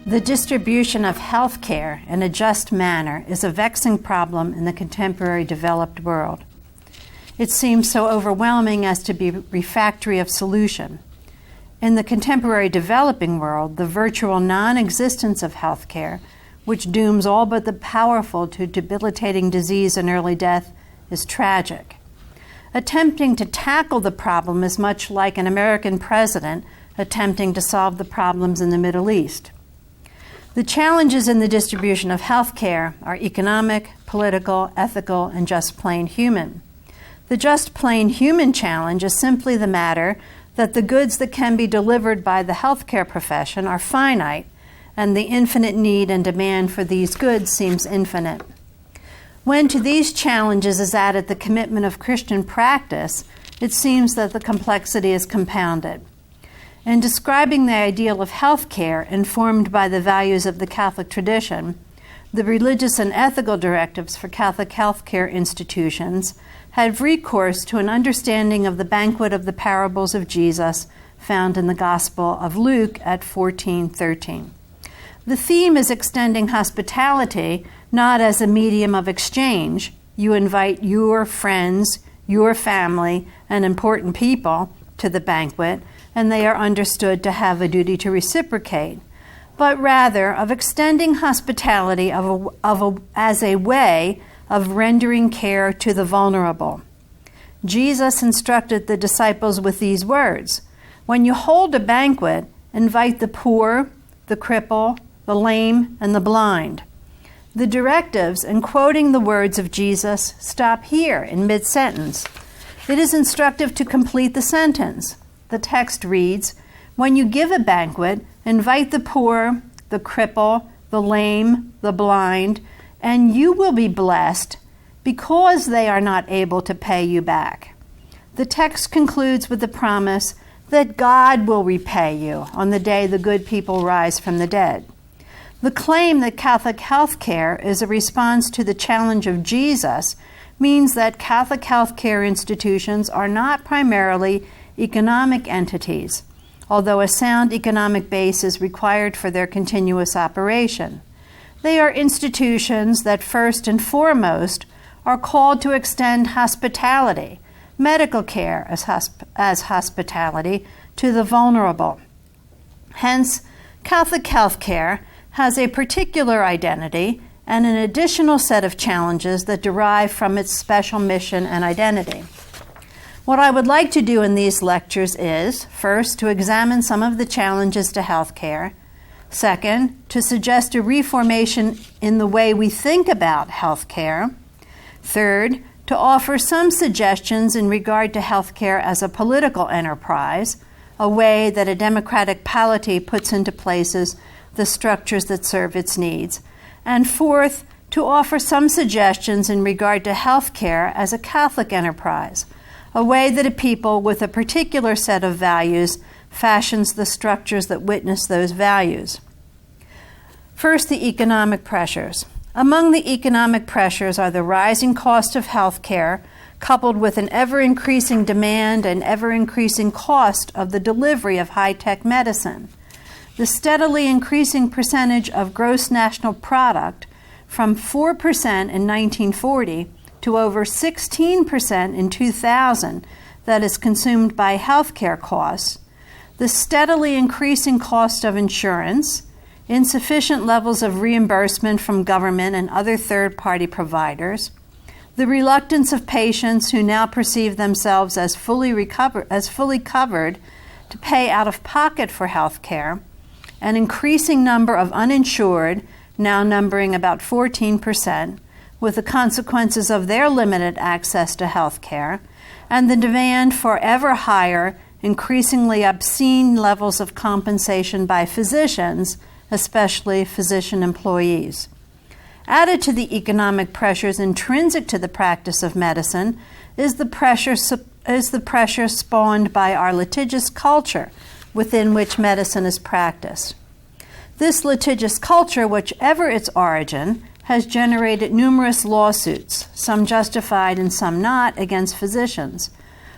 The distribution of health care in a just manner is a vexing problem in the contemporary developed world. It seems so overwhelming as to be refractory of solution. In the contemporary developing world, the virtual non-existence of health care, which dooms all but the powerful to debilitating disease and early death, is tragic. Attempting to tackle the problem is much like an American president attempting to solve the problems in the Middle East. The challenges in the distribution of health care are economic, political, ethical, and just plain human. The just plain human challenge is simply the matter that the goods that can be delivered by the healthcare profession are finite, and the infinite need and demand for these goods seems infinite. When to these challenges is added the commitment of Christian practice, it seems that the complexity is compounded. In describing the ideal of health care informed by the values of the Catholic tradition, the religious and ethical directives for Catholic health care institutions have recourse to an understanding of the banquet of the parables of Jesus found in the Gospel of Luke at 14:13. The theme is extending hospitality not as a medium of exchange. You invite your friends, your family, and important people to the banquet, and they are understood to have a duty to reciprocate, but rather of extending hospitality as a way of rendering care to the vulnerable. Jesus instructed the disciples with these words: "When you hold a banquet, invite the poor, the cripple, the lame, and the blind." The directives, in quoting the words of Jesus, stop here in mid-sentence. It is instructive to complete the sentence. The text reads, "When you give a banquet, invite the poor, the cripple, the lame, the blind, and you will be blessed because they are not able to pay you back." The text concludes with the promise that God will repay you on the day the good people rise from the dead. The claim that Catholic health care is a response to the challenge of Jesus means that Catholic health care institutions are not primarily economic entities, although a sound economic base is required for their continuous operation. They are institutions that first and foremost are called to extend hospitality, medical care as hospitality, to the vulnerable. Hence, Catholic health care has a particular identity and an additional set of challenges that derive from its special mission and identity. What I would like to do in these lectures is, first, to examine some of the challenges to healthcare. Second, to suggest a reformation in the way we think about healthcare. Third, to offer some suggestions in regard to healthcare as a political enterprise, a way that a democratic polity puts into places the structures that serve its needs. And fourth, to offer some suggestions in regard to healthcare as a Catholic enterprise, a way that a people with a particular set of values fashions the structures that witness those values. First, the economic pressures. Among the economic pressures are the rising cost of health care, coupled with an ever-increasing demand and ever-increasing cost of the delivery of high-tech medicine. The steadily increasing percentage of gross national product from 4% in 1940 to over 16% in 2000 that is consumed by healthcare costs, the steadily increasing cost of insurance, insufficient levels of reimbursement from government and other third-party providers, the reluctance of patients who now perceive themselves as fully covered to pay out of pocket for health care, an increasing number of uninsured, now numbering about 14%, with the consequences of their limited access to health care, and the demand for ever higher, increasingly obscene levels of compensation by physicians, especially physician employees. Added to the economic pressures intrinsic to the practice of medicine is the pressure spawned by our litigious culture within which medicine is practiced. This litigious culture, whichever its origin, has generated numerous lawsuits, some justified and some not, against physicians.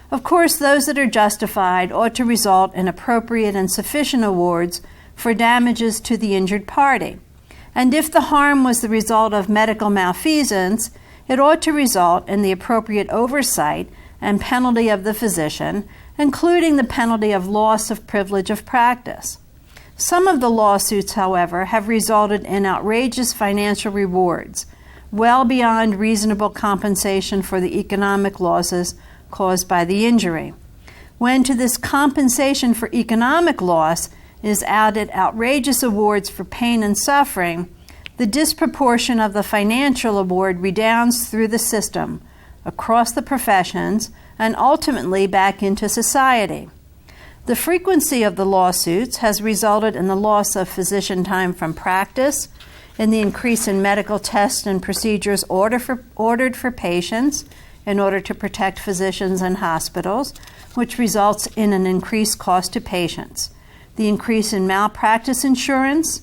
Of course, those that are justified ought to result in appropriate and sufficient awards for damages to the injured party. And if the harm was the result of medical malfeasance, it ought to result in the appropriate oversight and penalty of the physician, including the penalty of loss of privilege of practice. Some of the lawsuits, however, have resulted in outrageous financial rewards, well beyond reasonable compensation for the economic losses caused by the injury. When to this compensation for economic loss is added outrageous awards for pain and suffering, the disproportion of the financial award redounds through the system, across the professions, and ultimately back into society. The frequency of the lawsuits has resulted in the loss of physician time from practice, in the increase in medical tests and procedures ordered for patients in order to protect physicians and hospitals, which results in an increased cost to patients, the increase in malpractice insurance,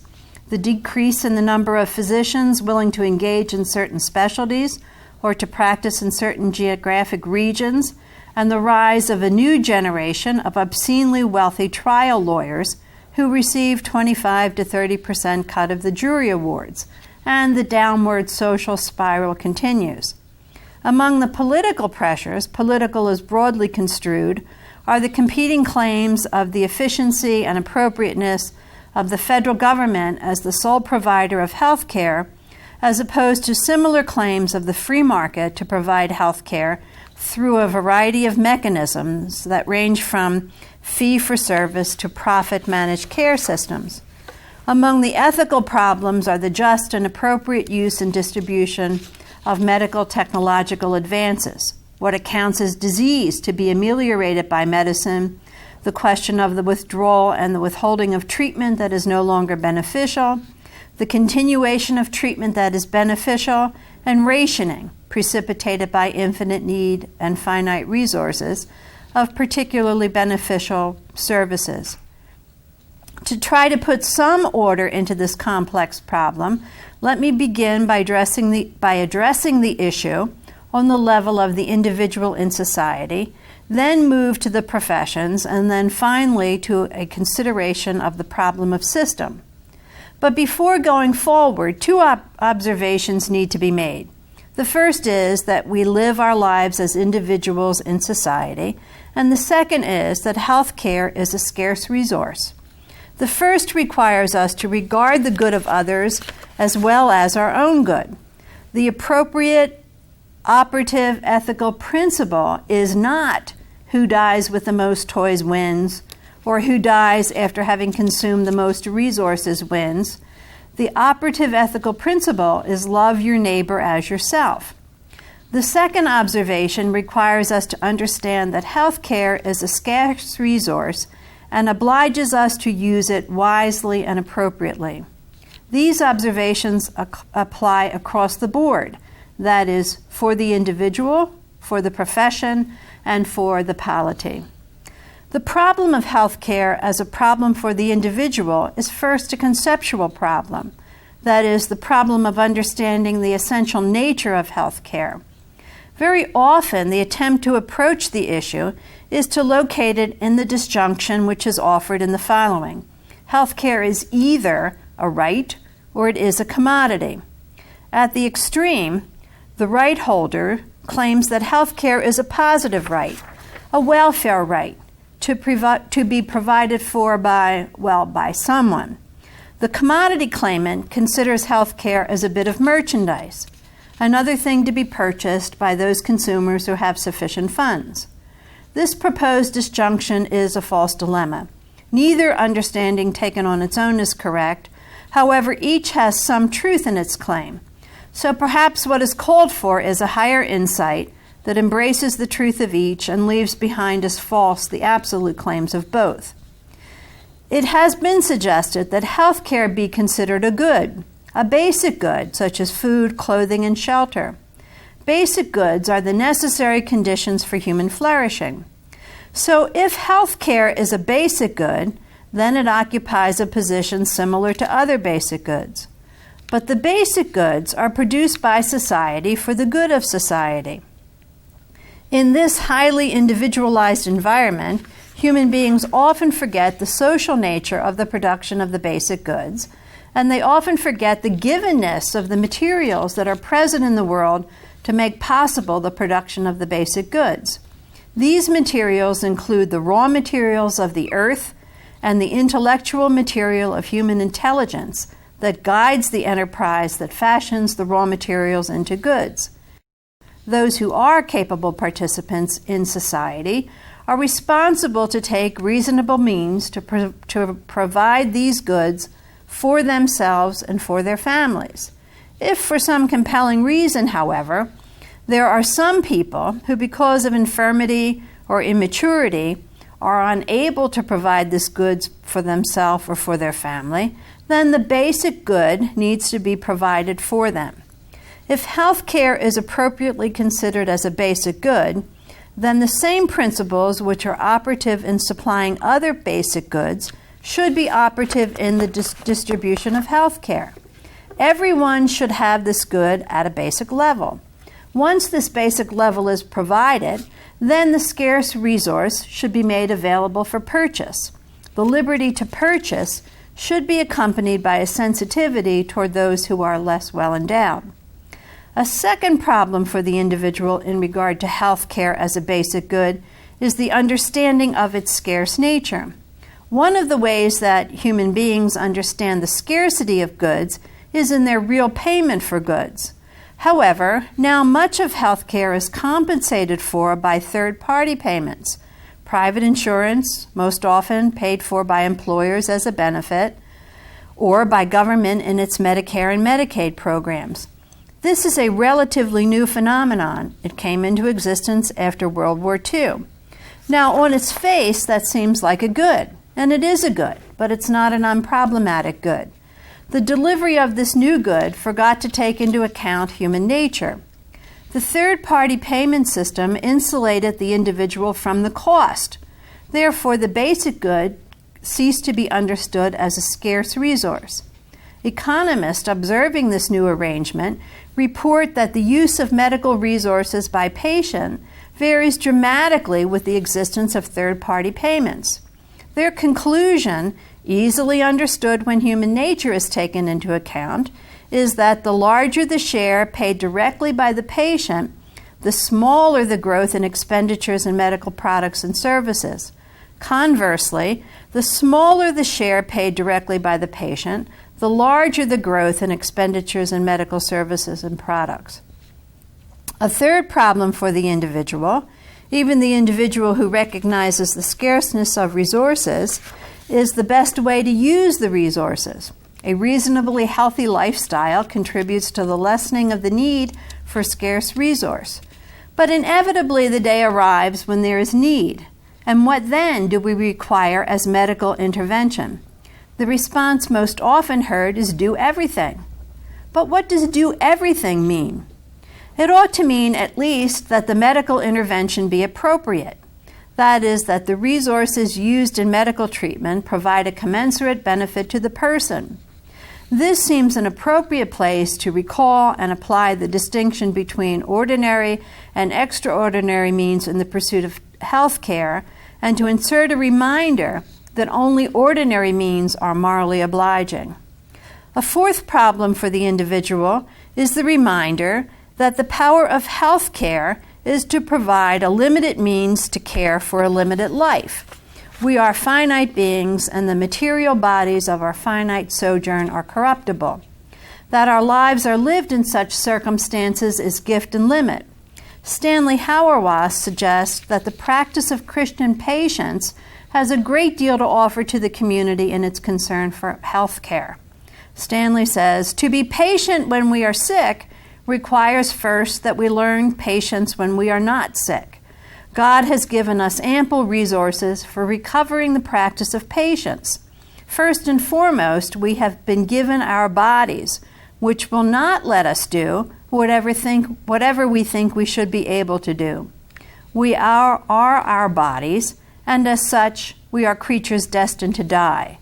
the decrease in the number of physicians willing to engage in certain specialties or to practice in certain geographic regions, and the rise of a new generation of obscenely wealthy trial lawyers who receive 25 to 30% cut of the jury awards, and the downward social spiral continues. Among the political pressures, political is broadly construed, are the competing claims of the efficiency and appropriateness of the federal government as the sole provider of health care, as opposed to similar claims of the free market to provide health care through a variety of mechanisms that range from fee-for-service to profit-managed care systems. Among the ethical problems are the just and appropriate use and distribution of medical technological advances, what accounts as disease to be ameliorated by medicine, the question of the withdrawal and the withholding of treatment that is no longer beneficial, the continuation of treatment that is beneficial, and rationing, precipitated by infinite need and finite resources, of particularly beneficial services. To try to put some order into this complex problem, let me begin by addressing the issue on the level of the individual in society, then move to the professions, and then finally to a consideration of the problem of system. But before going forward, two observations need to be made. The first is that we live our lives as individuals in society, and the second is that health care is a scarce resource. The first requires us to regard the good of others as well as our own good. The appropriate, operative, ethical principle is not who dies with the most toys wins, or who dies after having consumed the most resources wins. The operative ethical principle is love your neighbor as yourself. The second observation requires us to understand that health care is a scarce resource and obliges us to use it wisely and appropriately. These observations apply across the board, that is, for the individual, for the profession, and for the polity. The problem of health care as a problem for the individual is first a conceptual problem, that is, the problem of understanding the essential nature of health care. Very often, the attempt to approach the issue is to locate it in the disjunction which is offered in the following. Health care is either a right or it is a commodity. At the extreme, the right holder claims that health care is a positive right, a welfare right, to be provided for by someone. The commodity claimant considers health care as a bit of merchandise, another thing to be purchased by those consumers who have sufficient funds. This proposed disjunction is a false dilemma. Neither understanding taken on its own is correct. However, each has some truth in its claim. So perhaps what is called for is a higher insight that embraces the truth of each and leaves behind as false the absolute claims of both. It has been suggested that health care be considered a good, a basic good, such as food, clothing, and shelter. Basic goods are the necessary conditions for human flourishing. So if health care is a basic good, then it occupies a position similar to other basic goods. But the basic goods are produced by society for the good of society. In this highly individualized environment, Human beings often forget the social nature of the production of the basic goods, and they often forget the givenness of the materials that are present in the world to make possible the production of the basic goods. These materials include the raw materials of the earth and the intellectual material of human intelligence that guides the enterprise that fashions the raw materials into goods. Those who are capable participants in society are responsible to take reasonable means to provide these goods for themselves and for their families. If for some compelling reason, however, there are some people who, because of infirmity or immaturity, are unable to provide this goods for themselves or for their family, then the basic good needs to be provided for them. If health care is appropriately considered as a basic good, then the same principles which are operative in supplying other basic goods should be operative in the distribution of health care. Everyone should have this good at a basic level. Once this basic level is provided, then the scarce resource should be made available for purchase. The liberty to purchase should be accompanied by a sensitivity toward those who are less well endowed. A second problem for the individual in regard to health care as a basic good is the understanding of its scarce nature. One of the ways that human beings understand the scarcity of goods is in their real payment for goods. However, now much of health care is compensated for by third-party payments. Private insurance, most often paid for by employers as a benefit, or by government in its Medicare and Medicaid programs. This is a relatively new phenomenon. It came into existence after World War II. Now, on its face, that seems like a good, and it is a good, but it's not an unproblematic good. The delivery of this new good forgot to take into account human nature. The third-party payment system insulated the individual from the cost. Therefore, the basic good ceased to be understood as a scarce resource. Economists observing this new arrangement report that the use of medical resources by patient varies dramatically with the existence of third-party payments. Their conclusion, easily understood when human nature is taken into account, is that the larger the share paid directly by the patient, the smaller the growth in expenditures in medical products and services. Conversely, the smaller the share paid directly by the patient, the larger the growth in expenditures in medical services and products. A third problem for the individual, even the individual who recognizes the scarceness of resources, is the best way to use the resources. A reasonably healthy lifestyle contributes to the lessening of the need for scarce resource. But inevitably the day arrives when there is need. And what then do we require as medical intervention? The response most often heard is do everything. But what does do everything mean? It ought to mean at least that the medical intervention be appropriate. That is, that the resources used in medical treatment provide a commensurate benefit to the person. This seems an appropriate place to recall and apply the distinction between ordinary and extraordinary means in the pursuit of health care, and to insert a reminder that only ordinary means are morally obliging. A fourth problem for the individual is the reminder that the power of health care is to provide a limited means to care for a limited life. We are finite beings, and the material bodies of our finite sojourn are corruptible. That our lives are lived in such circumstances is gift and limit. Stanley Hauerwas suggests that the practice of Christian patience has a great deal to offer to the community in its concern for health care. Stanley says, to be patient when we are sick requires first that we learn patience when we are not sick. God has given us ample resources for recovering the practice of patience. First and foremost, we have been given our bodies, which will not let us do whatever we think we should be able to do. We are our bodies, and as such, we are creatures destined to die.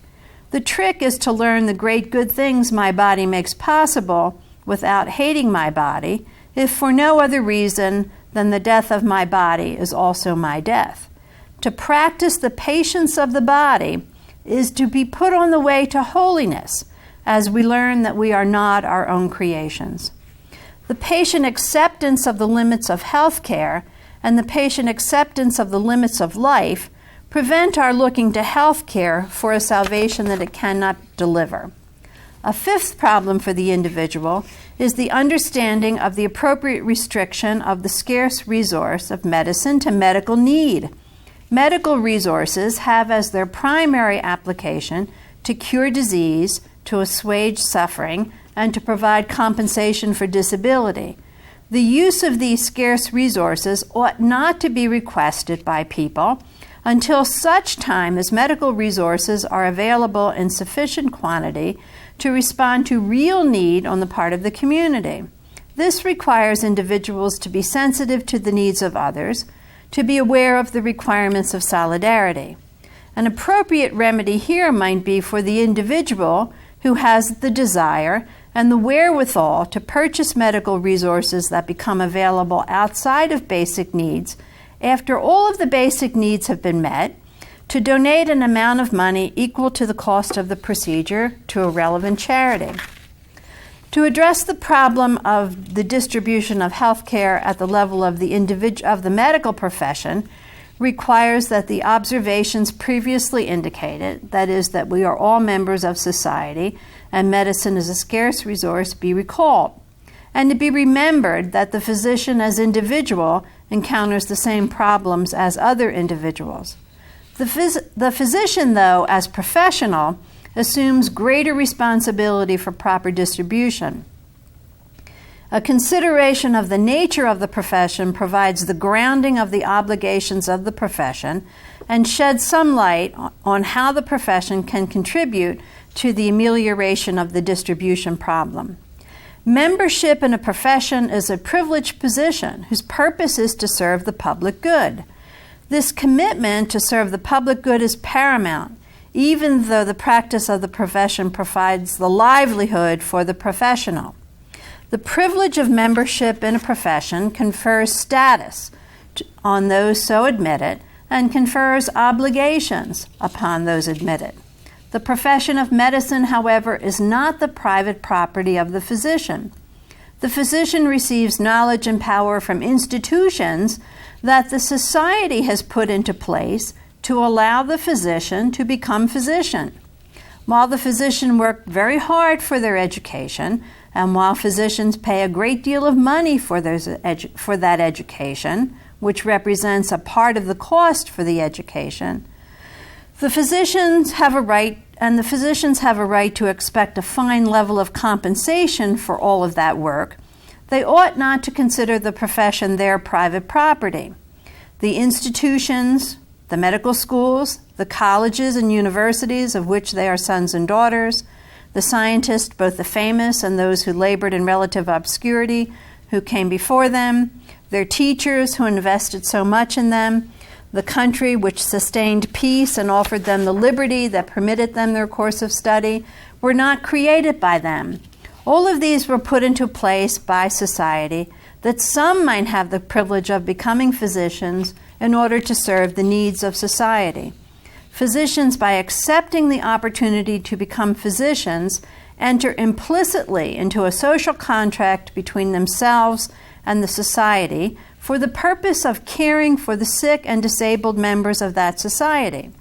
The trick is to learn the great good things my body makes possible without hating my body, if for no other reason than the death of my body is also my death. To practice the patience of the body is to be put on the way to holiness, as we learn that we are not our own creations. The patient acceptance of the limits of health care and the patient acceptance of the limits of life prevent our looking to health care for a salvation that it cannot deliver. A fifth problem for the individual is the understanding of the appropriate restriction of the scarce resource of medicine to medical need. Medical resources have as their primary application to cure disease, to assuage suffering, and to provide compensation for disability. The use of these scarce resources ought not to be requested by people until such time as medical resources are available in sufficient quantity to respond to real need on the part of the community. This requires individuals to be sensitive to the needs of others, to be aware of the requirements of solidarity. An appropriate remedy here might be for the individual who has the desire and the wherewithal to purchase medical resources that become available outside of basic needs, after all of the basic needs have been met, to donate an amount of money equal to the cost of the procedure to a relevant charity. To address the problem of the distribution of health care at the level of the medical profession requires that the observations previously indicated, that is, that we are all members of society and medicine is a scarce resource, be recalled, and to be remembered that the physician as individual encounters the same problems as other individuals. The physician, though, as professional, assumes greater responsibility for proper distribution. A consideration of the nature of the profession provides the grounding of the obligations of the profession and sheds some light on how the profession can contribute to the amelioration of the distribution problem. Membership in a profession is a privileged position whose purpose is to serve the public good. This commitment to serve the public good is paramount, even though the practice of the profession provides the livelihood for the professional. The privilege of membership in a profession confers status on those so admitted and confers obligations upon those admitted. The profession of medicine, however, is not the private property of the physician. The physician receives knowledge and power from institutions that the society has put into place to allow the physician to become physician. While the physician worked very hard for their education, and while physicians pay a great deal of money for that education, which represents a part of the cost for the education, the physicians have a right to expect a fine level of compensation for all of that work. They ought not to consider the profession their private property. The institutions, the medical schools, the colleges and universities of which they are sons and daughters, the scientists, both the famous and those who labored in relative obscurity, who came before them, their teachers who invested so much in them, the country which sustained peace and offered them the liberty that permitted them their course of study, were not created by them. All of these were put into place by society that some might have the privilege of becoming physicians in order to serve the needs of society. Physicians, by accepting the opportunity to become physicians, enter implicitly into a social contract between themselves and the society for the purpose of caring for the sick and disabled members of that society.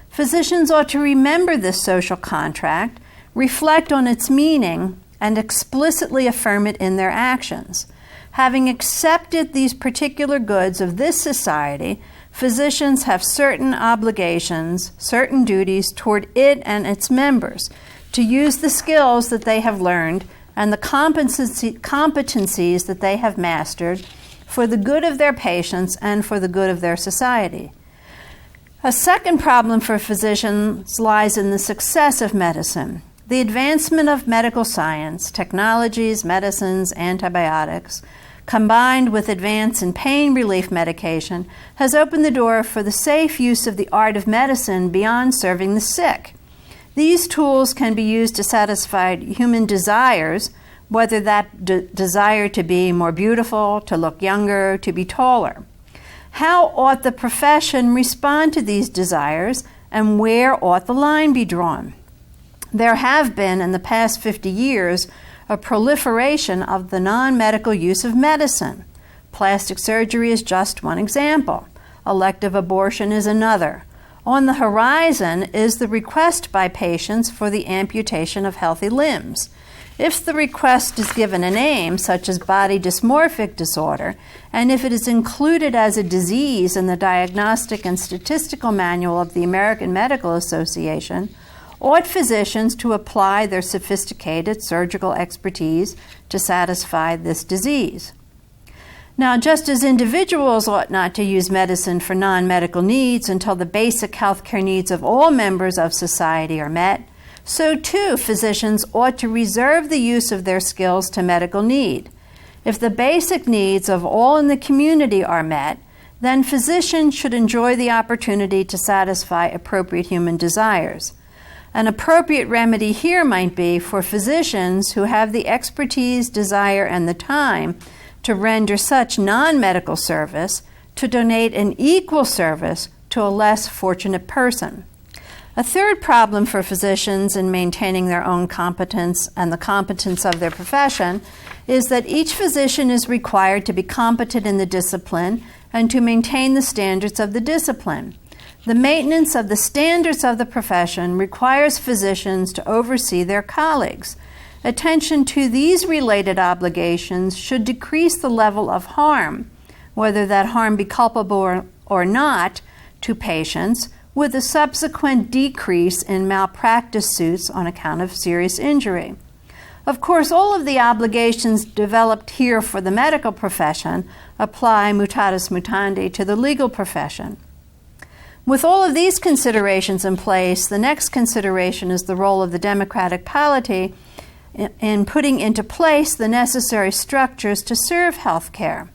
Physicians ought to remember this social contract, reflect on its meaning, and explicitly affirm it in their actions. Having accepted these particular goods of this society, physicians have certain obligations, certain duties toward it and its members, to use the skills that they have learned and the competencies that they have mastered for the good of their patients and for the good of their society. A second problem for physicians lies in the success of medicine. The advancement of medical science, technologies, medicines, antibiotics, combined with advance in pain relief medication, has opened the door for the safe use of the art of medicine beyond serving the sick. These tools can be used to satisfy human desires, whether that desire to be more beautiful, to look younger, to be taller. How ought the profession respond to these desires, and where ought the line be drawn? There have been, in the past 50 years, a proliferation of the non-medical use of medicine. Plastic surgery is just one example. Elective abortion is another. On the horizon is the request by patients for the amputation of healthy limbs. If the request is given a name, such as body dysmorphic disorder, and if it is included as a disease in the Diagnostic and Statistical Manual of the American Medical Association, ought physicians to apply their sophisticated surgical expertise to satisfy this disease? Now, just as individuals ought not to use medicine for non-medical needs until the basic healthcare needs of all members of society are met, so too physicians ought to reserve the use of their skills to medical need. If the basic needs of all in the community are met, then physicians should enjoy the opportunity to satisfy appropriate human desires. An appropriate remedy here might be for physicians who have the expertise, desire, and the time to render such non-medical service to donate an equal service to a less fortunate person. A third problem for physicians in maintaining their own competence and the competence of their profession is that each physician is required to be competent in the discipline and to maintain the standards of the discipline. The maintenance of the standards of the profession requires physicians to oversee their colleagues. Attention to these related obligations should decrease the level of harm, whether that harm be culpable or not, to patients, with a subsequent decrease in malpractice suits on account of serious injury. Of course, all of the obligations developed here for the medical profession apply mutatis mutandi to the legal profession. With all of these considerations in place, the next consideration is the role of the democratic polity in putting into place the necessary structures to serve health care.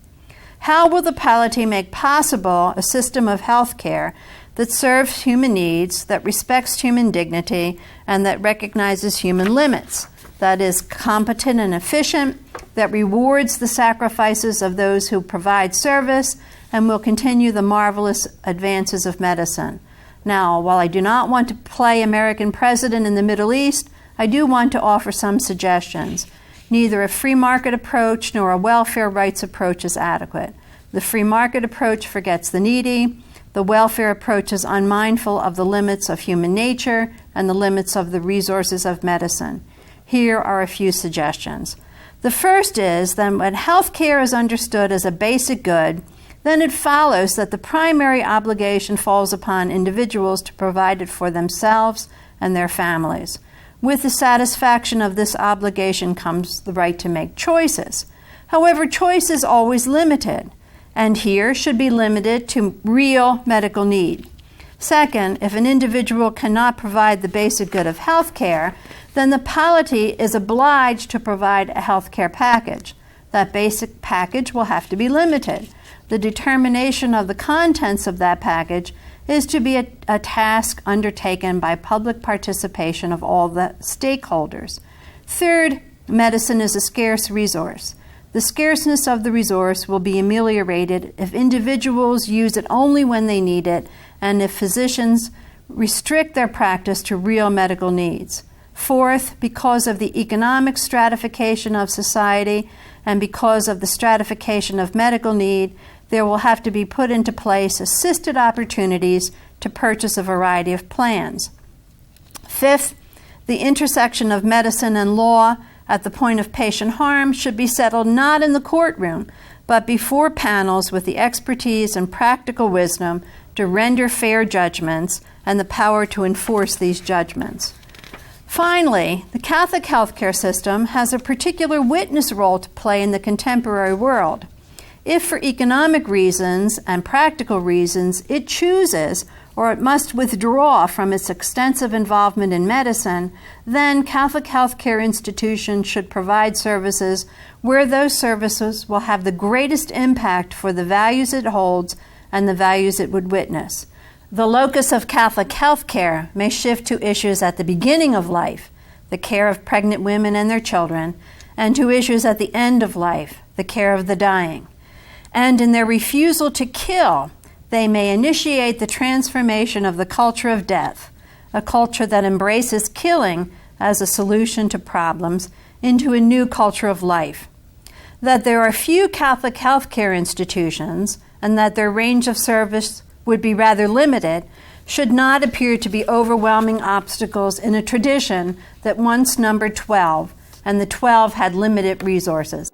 How will the polity make possible a system of health care that serves human needs, that respects human dignity, and that recognizes human limits, that is competent and efficient, that rewards the sacrifices of those who provide service, and will continue the marvelous advances of medicine? Now, while I do not want to play American president in the Middle East, I do want to offer some suggestions. Neither a free market approach nor a welfare rights approach is adequate. The free market approach forgets the needy. The welfare approach is unmindful of the limits of human nature and the limits of the resources of medicine. Here are a few suggestions. The first is that when health care is understood as a basic good, then it follows that the primary obligation falls upon individuals to provide it for themselves and their families. With the satisfaction of this obligation comes the right to make choices. However, choice is always limited, and here should be limited to real medical need. Second, if an individual cannot provide the basic good of health care, then the polity is obliged to provide a health care package. That basic package will have to be limited. The determination of the contents of that package is to be a task undertaken by public participation of all the stakeholders. Third, medicine is a scarce resource. The scarceness of the resource will be ameliorated if individuals use it only when they need it and if physicians restrict their practice to real medical needs. Fourth, because of the economic stratification of society and because of the stratification of medical need, there will have to be put into place assisted opportunities to purchase a variety of plans. Fifth, the intersection of medicine and law at the point of patient harm should be settled not in the courtroom, but before panels with the expertise and practical wisdom to render fair judgments and the power to enforce these judgments. Finally, the Catholic healthcare system has a particular witness role to play in the contemporary world. If for economic reasons and practical reasons it chooses or it must withdraw from its extensive involvement in medicine, then Catholic healthcare institutions should provide services where those services will have the greatest impact for the values it holds and the values it would witness. The locus of Catholic healthcare may shift to issues at the beginning of life, the care of pregnant women and their children, and to issues at the end of life, the care of the dying. and in their refusal to kill, they may initiate the transformation of the culture of death, a culture that embraces killing as a solution to problems, into a new culture of life. That there are few Catholic healthcare institutions and that their range of service would be rather limited should not appear to be overwhelming obstacles in a tradition that once numbered 12, and the 12 had limited resources.